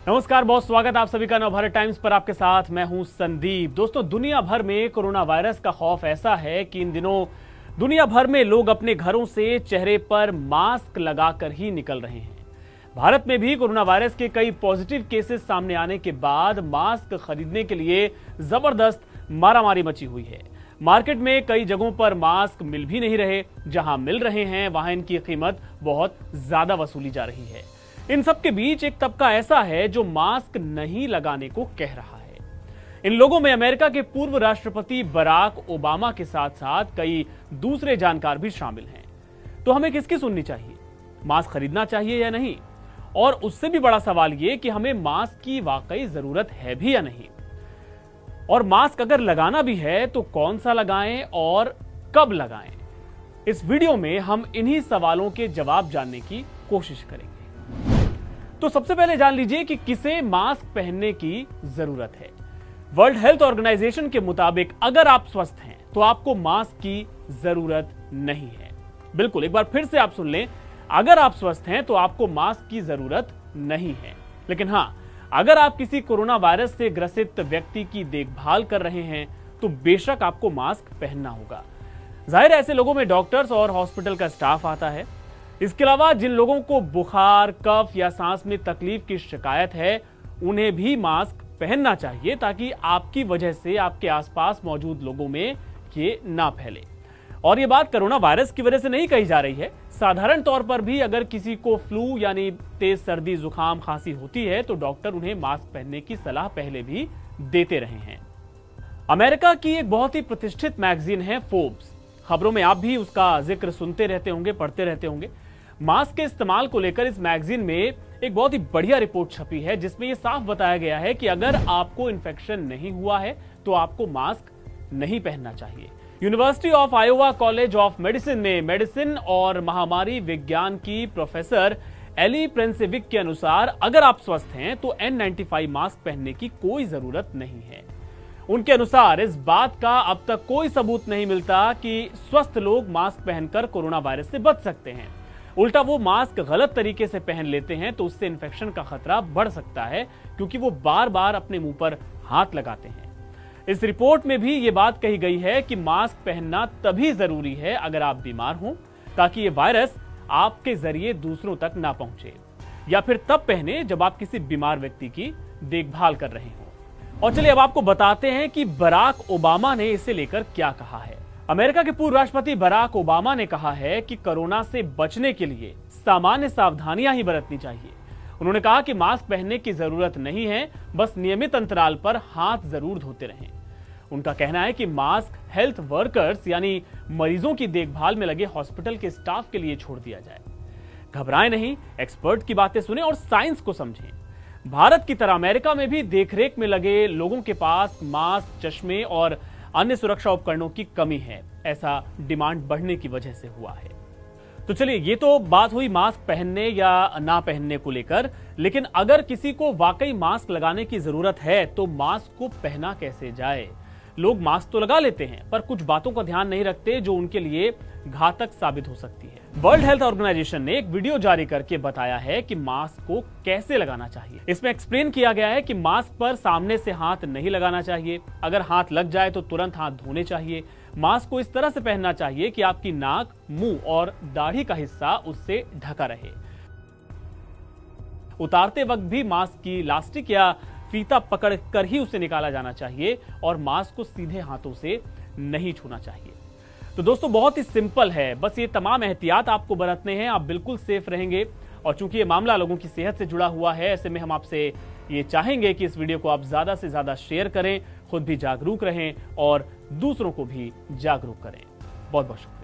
नमस्कार, बहुत स्वागत आप सभी का नवभारत टाइम्स पर। आपके साथ मैं हूं संदीप। दोस्तों, दुनिया भर में कोरोना वायरस का खौफ ऐसा है कि इन दिनों दुनिया भर में लोग अपने घरों से चेहरे पर मास्क लगाकर ही निकल रहे हैं। भारत में भी कोरोना वायरस के कई पॉजिटिव केसेस सामने आने के बाद मास्क खरीदने के लिए जबरदस्त मारामारी मची हुई है। मार्केट में कई जगहों पर मास्क मिल भी नहीं रहे, जहां मिल रहे हैं वहां इनकी कीमत बहुत ज्यादा वसूली जा रही है। इन सब के बीच एक तबका ऐसा है जो मास्क नहीं लगाने को कह रहा है। इन लोगों में अमेरिका के पूर्व राष्ट्रपति बराक ओबामा के साथ साथ कई दूसरे जानकार भी शामिल हैं। तो हमें किसकी सुननी चाहिए? मास्क खरीदना चाहिए या नहीं? और उससे भी बड़ा सवाल यह कि हमें मास्क की वाकई जरूरत है भी या नहीं? और मास्क अगर लगाना भी है तो कौन सा लगाएं और कब लगाएं? इस वीडियो में हम इन्हीं सवालों के जवाब जानने की कोशिश करेंगे। तो सबसे पहले जान लीजिए कि किसे मास्क पहनने की जरूरत है। वर्ल्ड हेल्थ ऑर्गेनाइजेशन के मुताबिक अगर आप स्वस्थ हैं तो आपको मास्क की जरूरत नहीं है। बिल्कुल, एक बार फिर से आप सुन लें, अगर आप स्वस्थ हैं तो आपको मास्क की जरूरत नहीं है। लेकिन हां, अगर आप किसी कोरोना वायरस से ग्रसित व्यक्ति की देखभाल कर रहे हैं तो बेशक आपको मास्क पहनना होगा। जाहिर है, ऐसे लोगों में डॉक्टर्स और हॉस्पिटल का स्टाफ आता है। इसके अलावा जिन लोगों को बुखार, कफ या सांस में तकलीफ की शिकायत है, उन्हें भी मास्क पहनना चाहिए ताकि आपकी वजह से आपके आसपास मौजूद लोगों में ये ना फैले। और ये बात कोरोना वायरस की वजह से नहीं कही जा रही है। साधारण तौर पर भी अगर किसी को फ्लू यानी तेज सर्दी, जुकाम, खांसी होती है तो डॉक्टर उन्हें मास्क पहनने की सलाह पहले भी देते रहे हैं। अमेरिका की एक बहुत ही प्रतिष्ठित मैगजीन है फोर्ब्स। खबरों में आप भी उसका जिक्र सुनते रहते होंगे, पढ़ते रहते होंगे। मास्क के इस्तेमाल को लेकर इस मैगजीन में एक बहुत ही बढ़िया रिपोर्ट छपी है जिसमें यह साफ बताया गया है कि अगर आपको इन्फेक्शन नहीं हुआ है तो आपको मास्क नहीं पहनना चाहिए। University of Iowa college of medicine में मेडिसिन और महामारी विज्ञान की प्रोफेसर एली प्रेंसेविक के अनुसार अगर आप स्वस्थ हैं तो N95 मास्क पहनने की कोई जरूरत नहीं है। उनके अनुसार इस बात का अब तक कोई सबूत नहीं मिलता कि स्वस्थ लोग मास्क पहनकर कोरोना वायरस से बच सकते हैं। उल्टा वो मास्क गलत तरीके से पहन लेते हैं तो उससे इन्फेक्शन का खतरा बढ़ सकता है, क्योंकि वो बार बार अपने मुंह पर हाथ लगाते हैं। इस रिपोर्ट में भी ये बात कही गई है कि मास्क पहनना तभी जरूरी है अगर आप बीमार हों, ताकि ये वायरस आपके जरिए दूसरों तक ना पहुंचे, या फिर तब पहने जब आप किसी बीमार व्यक्ति की देखभाल कर रहे हों। और चलिए अब आपको बताते हैं कि बराक ओबामा ने इसे लेकर क्या कहा है। अमेरिका के पूर्व राष्ट्रपति बराक ओबामा ने कहा है कि कोरोना से बचने के लिए सामान्य सावधानियां ही बरतनी चाहिए। उन्होंने कहा कि मास्क पहनने की जरूरत नहीं है, बस नियमित अंतराल पर हाथ जरूर धोते रहें। उनका कहना है कि मास्क हेल्थ वर्कर्स यानी मरीजों की देखभाल में लगे हॉस्पिटल के स्टाफ के लिए छोड़ दिया जाए। घबराएं नहीं, एक्सपर्ट की बातें सुने और साइंस को समझें। भारत की तरह अमेरिका में भी देखरेख में लगे लोगों के पास मास्क, चश्मे और अन्य सुरक्षा उपकरणों की कमी है। ऐसा डिमांड बढ़ने की वजह से हुआ है। तो चलिए, ये तो बात हुई मास्क पहनने या ना पहनने को लेकर। लेकिन अगर किसी को वाकई मास्क लगाने की जरूरत है तो मास्क को पहना कैसे जाए? लोग मास्क तो लगा लेते हैं पर कुछ बातों का ध्यान नहीं रखते जो उनके लिए घातक साबित हो सकती है। वर्ल्ड हेल्थ ऑर्गेनाइजेशन ने एक वीडियो जारी करके बताया है कि मास्क को कैसे लगाना चाहिए। इसमें एक्सप्लेन किया गया है कि मास्क पर सामने से हाथ नहीं लगाना चाहिए। अगर हाथ लग जाए तो तुरंत हाथ धोने चाहिए। मास्क को इस तरह से पहनना चाहिए कि आपकी नाक, मुंह और दाढ़ी का हिस्सा उससे ढका रहे। उतारते वक्त भी मास्क की इलास्टिक या फीता पकड़कर ही उसे निकाला जाना चाहिए और मास्क को सीधे हाथों से नहीं छूना चाहिए। तो दोस्तों, बहुत ही सिंपल है, बस ये तमाम एहतियात आपको बरतने हैं, आप बिल्कुल सेफ रहेंगे। और चूंकि ये मामला लोगों की सेहत से जुड़ा हुआ है, ऐसे में हम आपसे ये चाहेंगे कि इस वीडियो को आप ज्यादा से ज्यादा शेयर करें, खुद भी जागरूक रहें और दूसरों को भी जागरूक करें। बहुत बहुत शुक्रिया।